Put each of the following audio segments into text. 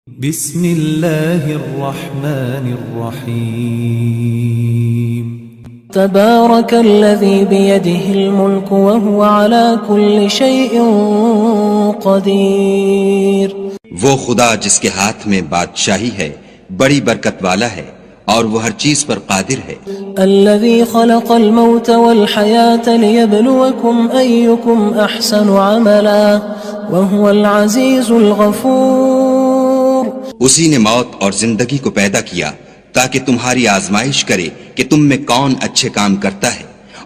بسم اللہ الرحمن الرحیم تبارك الذي بيده الملك وهو على كل شيء قدير. وہ خدا جس کے ہاتھ میں بادشاہی ہے بڑی برکت والا ہے اور وہ ہر چیز پر قادر ہے. الذي خلق الموت والحياة ليبلوكم أيكم أحسن عملا وهو العزيز الغفور. اسی نے موت اور زندگی کو پیدا کیا تاکہ تمہاری آزمائش کرے کہ تم میں کون اچھے کام کرتا ہے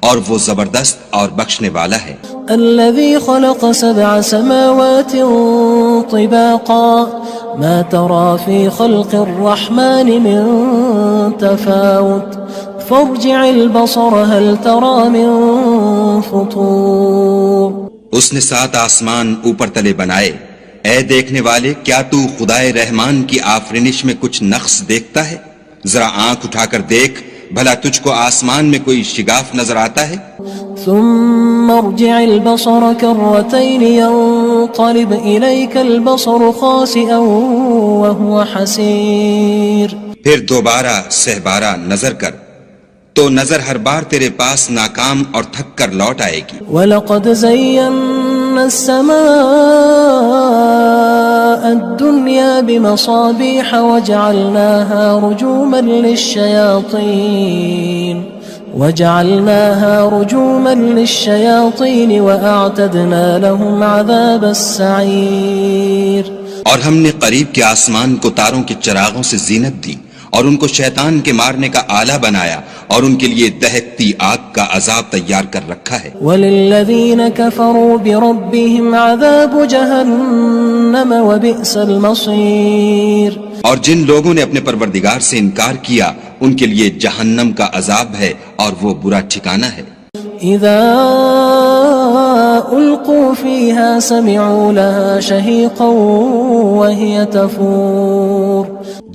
اور وہ زبردست اور بخشنے والا ہے. الذي خلق 7 سماوات طباقا ما ترى في خلق الرحمن من تفاوت فارجع البصر هل ترى من فطور. اس نے 7 آسمان اوپر تلے بنائے. اے دیکھنے والے کیا تو خدائے رحمان کی آفرینش میں کچھ نقص دیکھتا ہے؟ ذرا آنکھ اٹھا کر دیکھ بھلا تجھ کو آسمان میں کوئی شگاف نظر آتا ہے؟ ثم ارجع البصر كرتين ينقلب إليك البصر خاسئا وهو حسير. پھر دوبارہ سہبارہ نظر کر تو نظر ہر بار تیرے پاس ناکام اور تھک کر لوٹ آئے گی. وَلَقَدْ زَيَّنَّا السَّمَاءَ الدُّنْيَا بِمَصَابِيحَ وَجَعَلْنَاهَا رُجُومًا لِلشَّيَاطِينِ وَأَعْتَدْنَا لَهُمْ عَذَابَ السَّعِيرِ. اور ہم نے قریب کے آسمان کو تاروں کے چراغوں سے زینت دی اور ان کو شیطان کے مارنے کا آلہ بنایا اور ان کے لیے دہکتی آگ کا عذاب تیار کر رکھا ہے. وَلِلَّذِينَ كَفَرُوا بِرَبِّهِمْ عَذَابُ جَهَنَّمَ وَبِئْسَ الْمَصِيرُ. اور جن لوگوں نے اپنے پروردگار سے انکار کیا ان کے لیے جہنم کا عذاب ہے اور وہ برا ٹھکانہ ہے. اذا القوا فيها سمعوا لها شهيقا وهي تفور.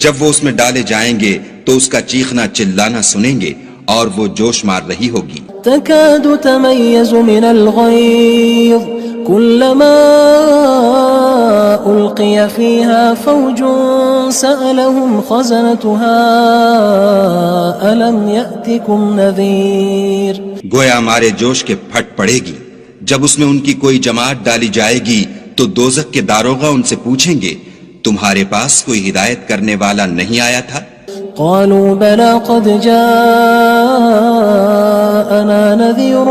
جب وہ اس میں ڈالے جائیں گے تو اس کا چیخنا چلانا سنیں گے اور وہ جوش مار رہی ہوگی. تكاد تميز من الغيظ كلما ألقي فيها فوج سألهم خزنتها ألم يأتكم نذير. گویا مارے جوش کے پھٹ پڑے گی. جب اس میں ان کی کوئی جماعت ڈالی جائے گی تو دوزخ کے داروغہ ان سے پوچھیں گے تمہارے پاس کوئی ہدایت کرنے والا نہیں آیا تھا؟ قالوا بلى قد جاءنا نذير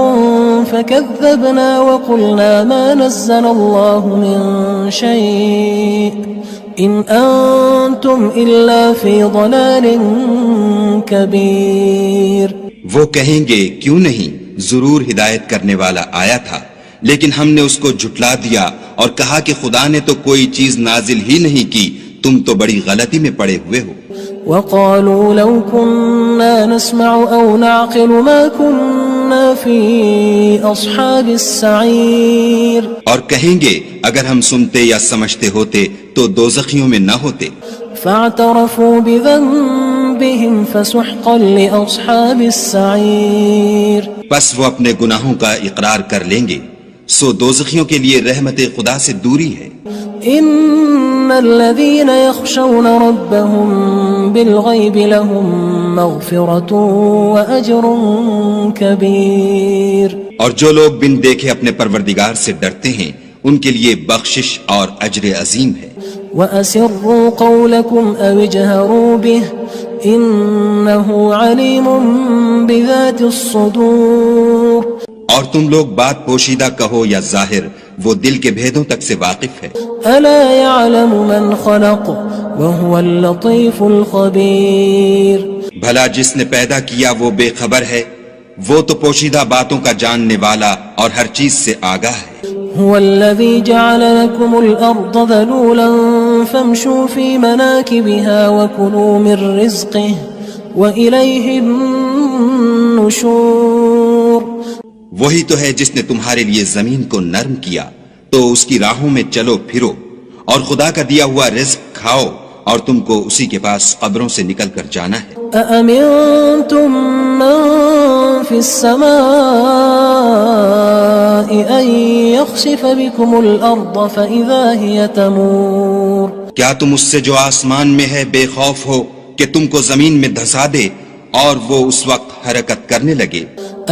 فكذبنا وقلنا ما نزل الله من شيء إن أنتم إلا في ضلال كبير. وہ کہیں گے کیوں نہیں، ضرور ہدایت کرنے والا آیا تھا لیکن ہم نے اس کو جھٹلا دیا اور کہا کہ خدا نے تو کوئی چیز نازل ہی نہیں کی، تم تو بڑی غلطی میں پڑے ہوئے ہو. وقالوا لو كنا نسمع أو نعقل ما كنا في أصحاب السعير. اور کہیں گے اگر ہم سنتے یا سمجھتے ہوتے تو دوزخیوں میں نہ ہوتے. فاعترفوا بذنبهم فسحقا لأصحاب السعير. پس وہ اپنے گناہوں کا اقرار کر لیں گے سو دوزخیوں کے لیے رحمت خدا سے دوری ہے. ان الذين يخشون ربهم بالغيب لهم مغفرة واجر كبير. اور جو لوگ بن دیکھے اپنے پروردگار سے ڈرتے ہیں ان کے لیے بخشش اور اجر عظیم ہے. وَأَسِرُّوا قَوْلَكُمْ أَوِ اجْهَرُوا بِهِ إِنَّهُ عَلِيمٌ بِذَاتِ الصُّدُورِ. اور تم لوگ بات پوشیدہ کہو یا ظاہر وہ دل کے بھیدوں تک سے واقف ہے. أَلَا يَعْلَمُ مَنْ خَلَقَ وَهُوَ اللَّطِيفُ الْخَبِيرُ. بھلا جس نے پیدا کیا وہ بے خبر ہے، وہ تو پوشیدہ باتوں کا جاننے والا اور ہر چیز سے آگاہ ہے. هو الذي جعل لكم الأرض ذلولا فامشوا في مناكبها وكلوا من رزقه وإليه النشور. وہی تو ہے جس نے تمہارے لیے زمین کو نرم کیا تو اس کی راہوں میں چلو پھرو اور خدا کا دیا ہوا رزق کھاؤ اور تم کو اسی کے پاس قبروں سے نکل کر جانا ہے. أأمنتم من في السماء أن يخسف بكم الأرض فإذا هي تمور. کیا تم اس سے جو آسمان میں ہے بے خوف ہو کہ تم کو زمین میں دھسا دے اور وہ اس وقت حرکت کرنے لگے؟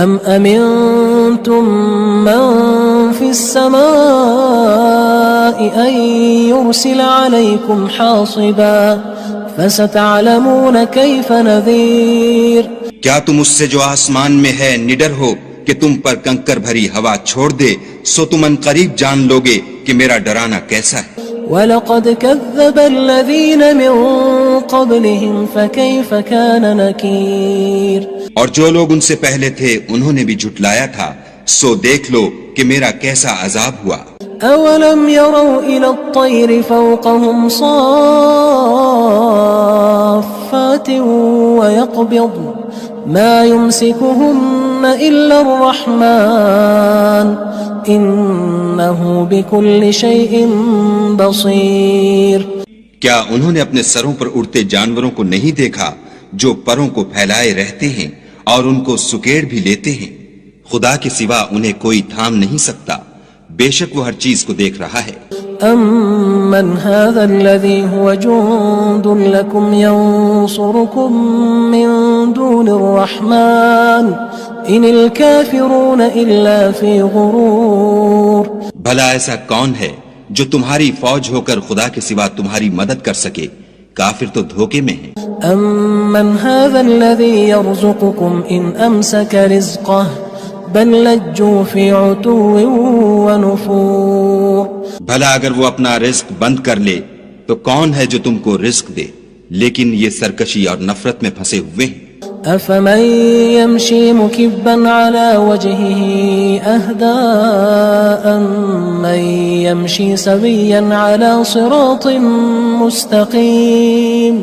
ام امنتم من في السماء ان يرسل عليكم حاصبا فستعلمون كيف نذير کیا تم اس سے جو آسمان میں ہے نڈر ہو کہ تم پر کنکر بھری ہوا چھوڑ دے، سو تم ان قریب جان لوگے کہ میرا ڈرانا کیسا ہے۔ وَلَقَدْ كَذَّبَ الَّذِينَ مِن قَبْلِهِمْ فَكَيْفَ كَانَ نَكِيرٌ اور جو لوگ ان سے پہلے تھے انہوں نے بھی جھٹلایا تھا، سو دیکھ لو کہ میرا کیسا عذاب ہوا۔ أَوَلَمْ يَرَوْا إِلَى الطَّيْرِ فَوْقَهُمْ صَافَّاتٍ وَيَقْبِضْنَ مَا يُمْسِكُهُنَّ إِلَّا الرَّحْمَنُ إِنَّهُ بِكُلِّ شَيْءٍ بَصِيرٌ کیا انہوں نے اپنے سروں پر اڑتے جانوروں کو نہیں دیکھا جو پروں کو پھیلائے رہتے ہیں اور ان کو سکیڑ بھی لیتے ہیں؟ خدا کے سوا انہیں کوئی تھام نہیں سکتا، بے شک وہ ہر چیز کو دیکھ رہا ہے۔ أَمَّنْ هَذَا الَّذِي هُوَ جُندٌ لَكُمْ يَنصُرُكُم مِّن دُونِ الرَّحْمَنِ إِنِ الْكَافِرُونَ إِلَّا فِي غُرُورٍ بھلا ایسا کون ہے جو تمہاری فوج ہو کر خدا کے سوا تمہاری مدد کر سکے؟ کافر تو دھوکے میں ہیں۔ أَمَّنْ هَذَا الَّذِي يَرْزُقُكُمْ إِنْ أَمْسَكَ رِزْقَهُ بَلْ لَجُّوا فِي عُتُوٍّ وَنُفُورٍ بھلا اگر وہ اپنا رزق بند کر لے تو کون ہے جو تم کو رزق دے؟ لیکن یہ سرکشی اور نفرت میں پھنسے ہوئے ہیں۔ أَفَمَن يَمْشِي مُكِبًّا عَلَى وَجْهِهِ أَهْدَىٰ أَمَّن يَمْشِي سَوِيًّا عَلَى صِرَاطٍ مُّسْتَقِيمٍ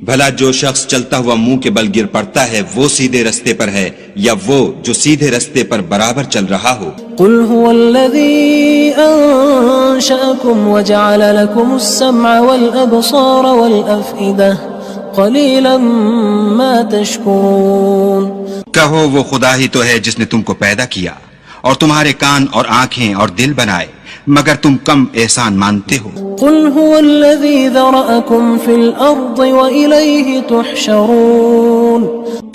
بھلا جو شخص چلتا ہوا منہ کے بل گر پڑتا ہے وہ سیدھے رستے پر ہے یا وہ جو سیدھے رستے پر برابر چل رہا ہو؟ قُلْ هُوَ الَّذِي أَنشَأَكُمْ وَجَعَلَ لَكُمُ السَّمْعَ وَالْأَبْصَارَ وَالْأَفْئِدَةَ قَلِيلًا مَا تَشْكُرُونَ کہو وہ خدا ہی تو ہے جس نے تم کو پیدا کیا اور تمہارے کان اور آنکھیں اور دل بنائے، مگر تم کم احسان مانتے ہو۔ قُلْ هُوَ الَّذِي ذَرَأَكُمْ فِي الْأَرْضِ وَإِلَيْهِ تُحْشَرُونَ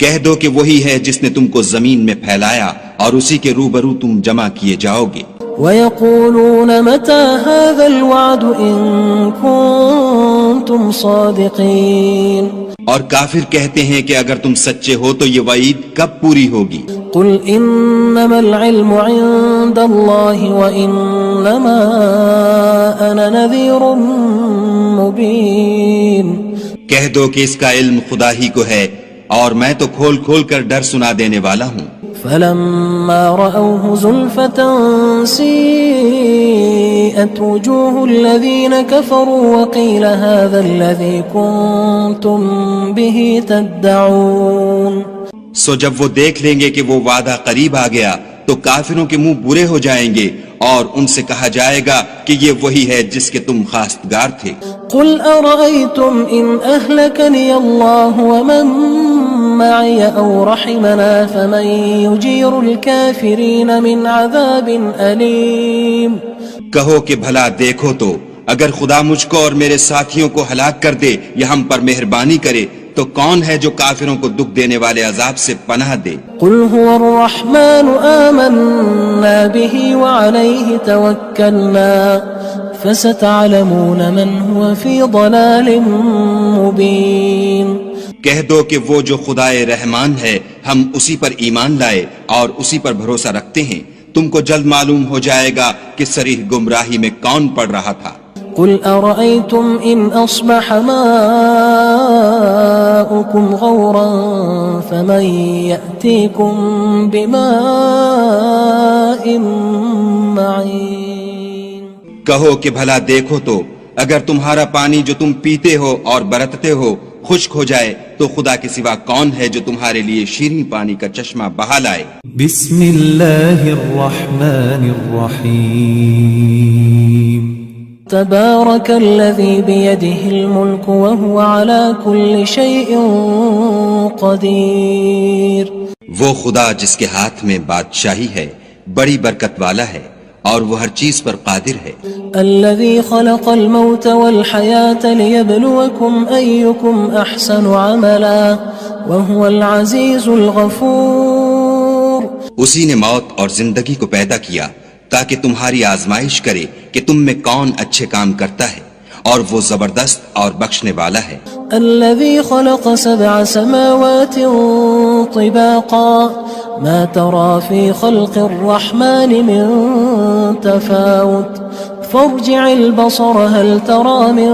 کہہ دو کہ وہی ہے جس نے تم کو زمین میں پھیلایا اور اسی کے روبرو تم جمع کیے جاؤ گے۔ وَيَقُولُونَ مَتَى هَذَا الْوَعْدُ إِن كُنتُمْ صَادِقِينَ اور کافر کہتے ہیں کہ اگر تم سچے ہو تو یہ وعید کب پوری ہوگی؟ قُلْ إِنَّمَا الْعِلْمُ عِندَ اللَّهِ وَإِنَّمَا أَنَا نَذِيرٌ مُّبِينٌ کہہ دو کہ اس کا علم خدا ہی کو ہے اور میں تو کھول کھول کر ڈر سنا دینے والا ہوں۔ فَلَمَّا رَأَوْهُ زُلْفَةً سِيئَتْ وُجُوهُ الَّذِينَ كَفَرُوا وَقِيلَ هَذَا الَّذِي كُنتُم بِهِ تَدَّعُونَ سو جب وہ دیکھ لیں گے کہ وہ وعدہ قریب آ گیا تو کافروں کے منہ برے ہو جائیں گے اور ان سے کہا جائے گا کہ یہ وہی ہے جس کے تم خواستگار تھے۔ قُلْ أَرَأَيْتُمْ إِنْ أَهْلَكَنِيَ اللَّهُ وَمَن مَّعِيَ أَوْ رَحِمَنَا فَمَن يُجِيرُ الْكَافِرِينَ مِنْ عَذَابٍ أَلِيمٍ کہو کہ بھلا دیکھو تو اگر خدا مجھ کو اور میرے ساتھیوں کو ہلاک کر دے یا ہم پر مہربانی کرے تو کون ہے جو کافروں کو دکھ دینے والے عذاب سے پناہ دے؟ قُلْ هُوَ الرَّحْمَنُ آمَنَّا بِهِ وَعَلَيْهِ تَوَكَّلْنَا فَسَتَعْلَمُونَ مَنْ هُوَ فِي ضَلَالٍ مُّبِينٍ کہہ دو کہ وہ جو خدائے رحمان ہے ہم اسی پر ایمان لائے اور اسی پر بھروسہ رکھتے ہیں، تم کو جلد معلوم ہو جائے گا کہ صریح گمراہی میں کون پڑ رہا تھا۔ قُلْ أَرَأَيْتُمْ إِنْ أَصْبَحَ مَاؤُكُمْ غَوْرًا فَمَن يَأْتِيكُم بِمَاءٍ مَّعِينٍ کہو کہ بھلا دیکھو تو اگر تمہارا پانی جو تم پیتے ہو اور برتتے ہو خشک ہو جائے تو خدا کے سوا کون ہے جو تمہارے لیے شیریں پانی کا چشمہ بہا لائے؟ بسم اللہ الرحمن الرحیم تبارك الذي بيده الملك وهو على كل شيء قدير وہ خدا جس کے ہاتھ میں بادشاہی ہے بڑی برکت والا ہے اور وہ ہر چیز پر قادر ہے. الذي خلق الموت والحياة ليبلوكم أيكم أحسن عملا وهو العزيز الغفور. اسی نے موت اور زندگی کو پیدا کیا تاکہ تمہاری آزمائش کرے کہ تم میں کون اچھے کام کرتا ہے، اور وہ زبردست اور بخشنے والا ہے. الذي خلق 7 سماوات طباقا ما ترى في خلق الرحمن من تفاوت فارجع البصر هل ترى من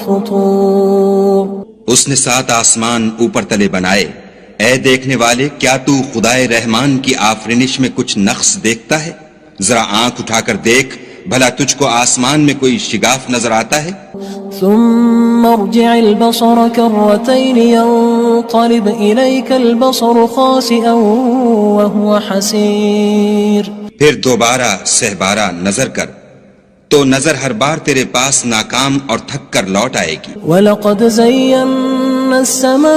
فطور. اس نے 7 آسمان اوپر تلے بنائے. اے دیکھنے والے، کیا تو خدائے رحمان کی آفرینش میں کچھ نقص دیکھتا ہے؟ ذرا آنکھ اٹھا کر دیکھ، بھلا تجھ کو آسمان میں کوئی شگاف نظر آتا ہے؟ ثم ارجع البصر كرتين ينقلب إليك البصر خاسئا وهو حسير. پھر دوبارہ سہبارہ نظر کر تو نظر ہر بار تیرے پاس ناکام اور تھک کر لوٹ آئے گی. وَلَقَدْ زَيَّنَّا السَّمَاءَ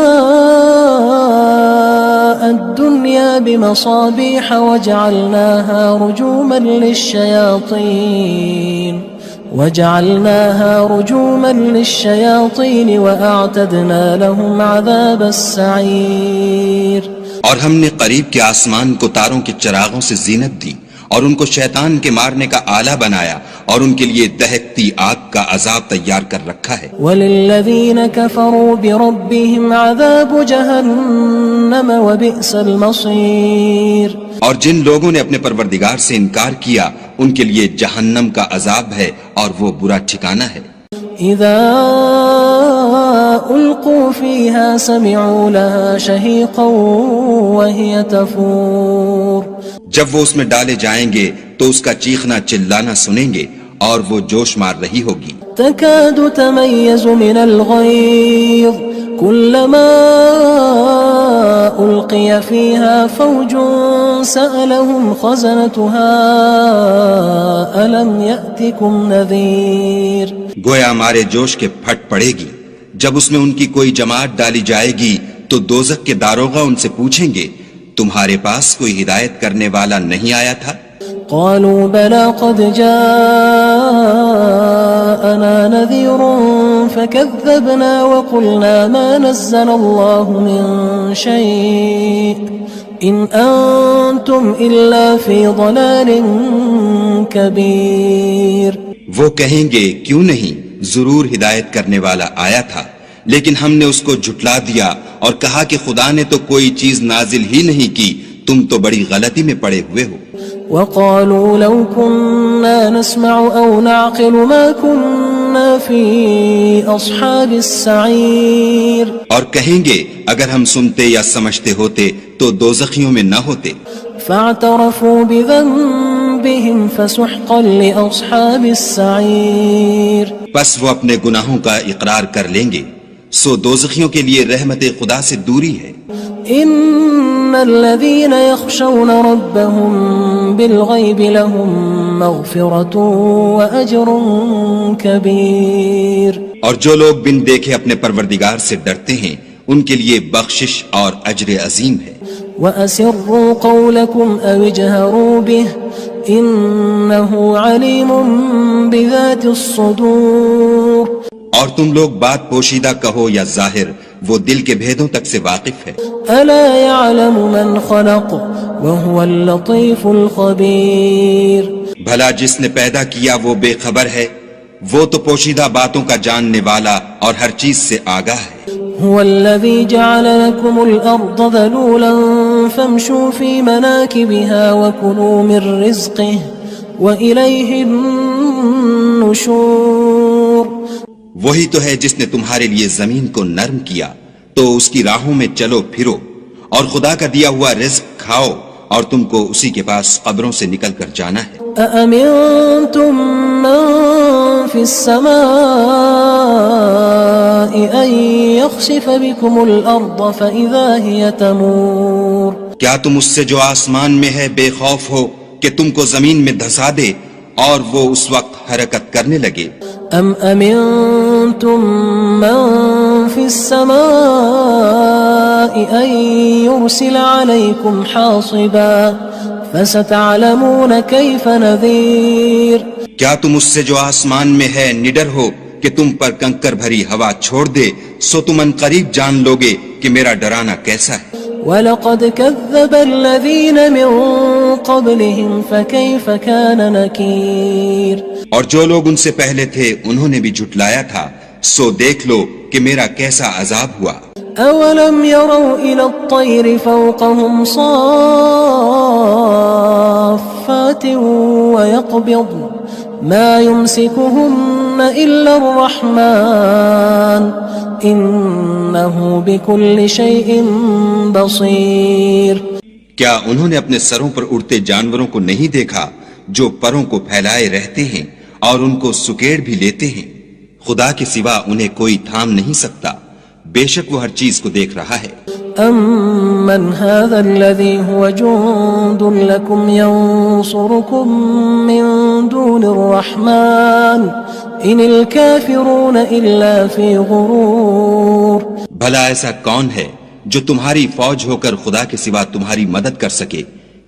الدُّنْيَا بِمَصَابِيحَ وَجَعَلْنَاهَا رُجُومًا لِلشَّيَاطِينِ وَأَعْتَدْنَا لَهُمْ عَذَابَ السَّعِيرِ. اور ہم نے قریب کے آسمان کو تاروں کے چراغوں سے زینت دی اور ان کو شیطان کے مارنے کا آلہ بنایا اور ان کے لیے دہکتی آگ کا عذاب تیار کر رکھا ہے. وَلِلَّذِينَ كَفَرُوا بِرَبِّهِمْ عَذَابُ جَهَنَّمَ وَبِئْسَ الْمَصِيرُ. اور جن لوگوں نے اپنے پروردگار سے انکار کیا ان کے لیے جہنم کا عذاب ہے اور وہ برا ٹھکانہ ہے. اذا القوا فيها سمعوا لها شهيقا وهي تفور. جب وہ اس میں ڈالے جائیں گے تو اس کا چیخنا چلانا سنیں گے اور وہ جوش مار رہی ہوگی. تكاد تميز من الغيظ كلما ألقي فيها فوج سألهم خزنتها ألم يأتكم نذير. گویا ہمارے جوش کے پھٹ پڑے گی. جب اس میں ان کی کوئی جماعت ڈالی جائے گی تو دوزخ کے داروغہ ان سے پوچھیں گے تمہارے پاس کوئی ہدایت کرنے والا نہیں آیا تھا؟ قالوا بلى قد جاءنا نذير فكذبنا وقلنا ما نزل الله من شيء إن أنتم إلا في ضلال كبير. وہ کہیں گے کیوں نہیں، ضرور ہدایت کرنے والا آیا تھا، لیکن ہم نے اس کو جھٹلا دیا اور کہا کہ خدا نے تو کوئی چیز نازل ہی نہیں کی، تم تو بڑی غلطی میں پڑے ہوئے ہو. وقالوا لو كنا نسمع أو نعقل ما كنا في أصحاب السعير. اور کہیں گے اگر ہم سنتے یا سمجھتے ہوتے تو دوزخیوں میں نہ ہوتے. فاعترفوا بذنبهم فسحقا لأصحاب السعير. پس وہ اپنے گناہوں کا اقرار کر لیں گے، سو دوزخیوں کے لیے رحمت خدا سے دوری ہے. ان الذين يخشون ربهم بالغيب لهم مغفرة واجر كبير. اور جو لوگ بن دیکھے اپنے پروردگار سے ڈرتے ہیں ان کے لیے بخشش اور اجر عظیم ہے. واسروا قولكم او اجهروا به انه عليم بذات الصدور. اور تم لوگ بات پوشیدہ کہو یا ظاہر، وہ دل کے بھیدوں تک سے واقف ہے. الا يعلم من خلق وهو اللطيف الخبير. بھلا جس نے پیدا کیا وہ بے خبر ہے، وہ تو پوشیدہ باتوں کا جاننے والا اور ہر چیز سے آگاہ ہے. هو الذي جعل لكم الأرض ذلولا فامشوا في مناكبها وكلوا من رزقه وإليه النشور. وہی تو ہے جس نے تمہارے لیے زمین کو نرم کیا تو اس کی راہوں میں چلو پھرو اور خدا کا دیا ہوا رزق کھاؤ اور تم کو اسی کے پاس قبروں سے نکل کر جانا ہے. أأمنتم من في السماء أن يخسف بكم الأرض فإذا هي تمور. کیا تم اس سے جو آسمان میں ہے بے خوف ہو کہ تم کو زمین میں دھسا دے اور وہ اس وقت حرکت کرنے لگے؟ ام امنتم من في السماء ان يرسل عليكم حاصبا فستعلمون كيف نذير کیا تم اس سے جو آسمان میں ہے نڈر ہو کہ تم پر کنکر بھری ہوا چھوڑ دے، سو تم ان قریب جان لوگے کہ میرا ڈرانا کیسا ہے۔ وَلَقَدْ كَذَّبَ الَّذِينَ مِن قَبْلِهِمْ فَكَيْفَ كَانَ نَكِيرٌ اور جو لوگ ان سے پہلے تھے انہوں نے بھی جھٹلایا تھا، سو دیکھ لو کہ میرا کیسا عذاب ہوا۔ أَوَلَمْ يَرَوْا إِلَى الطَّيْرِ فَوْقَهُمْ صَافَّاتٍ وَيَقْبِضْنَ مَا يُمْسِكُهُنَّ إِلَّا الرَّحْمَنُ إِنَّهُ بِكُلِّ شَيْءٍ بَصِيرٌ کیا انہوں نے اپنے سروں پر اڑتے جانوروں کو نہیں دیکھا جو پروں کو پھیلائے رہتے ہیں اور ان کو سکیڑ بھی لیتے ہیں؟ خدا کے سوا انہیں کوئی تھام نہیں سکتا، بے شک وہ ہر چیز کو دیکھ رہا ہے۔ أَمَّنْ هَذَا الَّذِي هُوَ جُندٌ لَكُمْ يَنصُرُكُم مِّن دُونِ الرَّحْمَنِ إِنِ الْكَافِرُونَ إِلَّا فِي غُرُورٍ بھلا ایسا کون ہے جو تمہاری فوج ہو کر خدا کے سوا تمہاری مدد کر سکے؟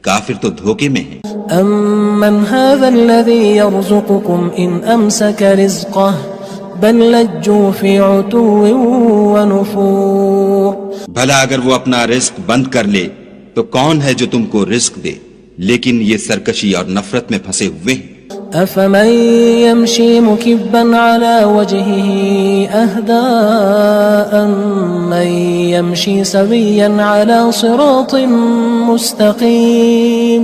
کافر تو دھوکے میں ہیں۔ أَمَّنْ هَذَا الَّذِي يَرْزُقُكُمْ إِنْ أَمْسَكَ رِزْقَهُ بل لجوا فی عتو ونفور بھلا اگر وہ اپنا رزق بند کر لے تو کون ہے جو تم کو رزق دے، لیکن یہ سرکشی اور نفرت میں پھنسے ہوئے ہیں۔ افمن يمشي مكبا على وجهه اهدى من يمشي سويا على صراط مستقيم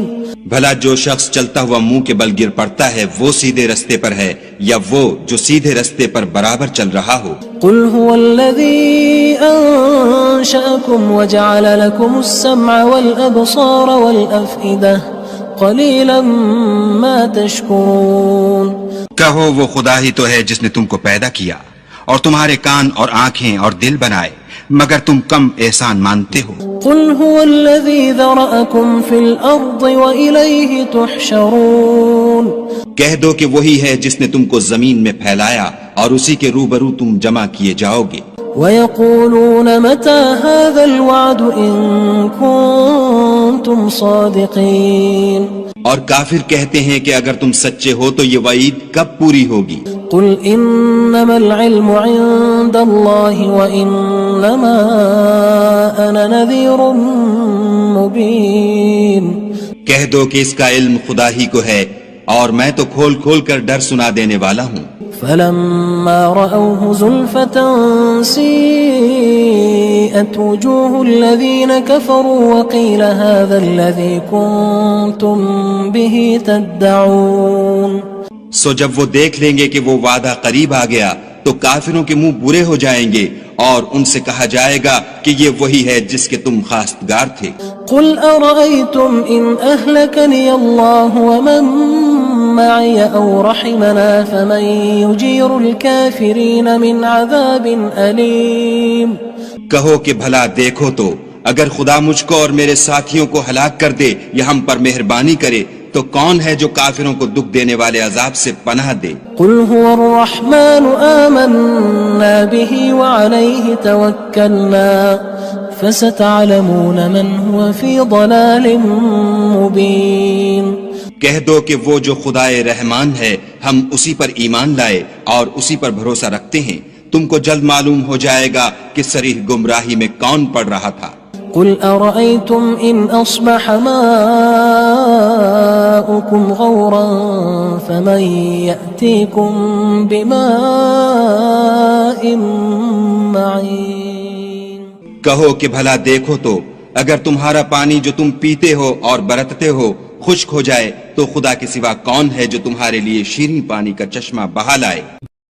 بھلا جو شخص چلتا ہوا منہ کے بل گر پڑتا ہے وہ سیدھے رستے پر ہے یا وہ جو سیدھے رستے پر برابر چل رہا ہو؟ قل هو الذي انشأكم وجعل لكم السمع والابصار والافئدة قلیلا ما تشکرون کہو وہ خدا ہی تو ہے جس نے تم کو پیدا کیا اور تمہارے کان اور آنکھیں اور دل بنائے، مگر تم کم احسان مانتے ہو۔ قل هو الذي ذرأكم في الأرض وإليه تحشرون کہہ دو کہ وہی ہے جس نے تم کو زمین میں پھیلایا اور اسی کے روبرو تم جمع کیے جاؤ گے۔ وَيَقُولُونَ مَتَى هَذَا الْوَعْدُ إِن كُنتُمْ صَادِقِينَ اور کافر کہتے ہیں کہ اگر تم سچے ہو تو یہ وعید کب پوری ہوگی؟ قُلْ إِنَّمَا الْعِلْمُ عِندَ اللَّهِ وَإِنَّمَا أَنَا نَذِيرٌ مُبِينٌ کہہ دو کہ اس کا علم خدا ہی کو ہے اور میں تو کھول کھول کر ڈر سنا دینے والا ہوں۔ فَلَمَّا رَأَوْهُ زُلْفَةً سِيئَتْ وُجُوهُ الَّذِينَ كَفَرُوا وَقِيلَ هَذَا الَّذِي كُنتُم بِهِ تَدَّعُونَ سو جب وہ دیکھ لیں گے کہ وہ وعدہ قریب آ گیا تو کافروں کے منہ برے ہو جائیں گے اور ان سے کہا جائے گا کہ یہ وہی ہے جس کے تم خواستگار تھے۔ قُلْ أَرَأَيْتُمْ إِنْ أَهْلَكَنِيَ اللَّهُ وَمَن مَّعِيَ أَوْ رَحِمَنَا فَمَن يُجِيرُ الْكَافِرِينَ مِنْ عَذَابٍ أَلِيمٍ کہو کہ بھلا دیکھو تو اگر خدا مجھ کو اور میرے ساتھیوں کو ہلاک کر دے یا ہم پر مہربانی کرے تو کون ہے جو کافروں کو دکھ دینے والے عذاب سے پناہ دے؟ قُلْ هُوَ الرَّحْمَنُ آمَنَّا بِهِ وَعَلَيْهِ تَوَكَّلْنَا فَسَتَعْلَمُونَ مَنْ هُوَ فِي ضَلَالٍ مُبِينٍ کہہ دو کہ وہ جو خدائے رحمان ہے ہم اسی پر ایمان لائے اور اسی پر بھروسہ رکھتے ہیں، تم کو جلد معلوم ہو جائے گا کہ صریح گمراہی میں کون پڑ رہا تھا۔ قُلْ أَرَأَيْتُمْ إِنْ أَصْبَحَ مَاؤُكُمْ غَوْرًا فَمَنْ يَأْتِيكُمْ بِمَاءٍ مَّعِينٍ کہو کہ بھلا دیکھو تو اگر تمہارا پانی جو تم پیتے ہو اور برتتے ہو خشک ہو جائے تو خدا کے سوا کون ہے جو تمہارے لیے شیریں پانی کا چشمہ بہا لائے؟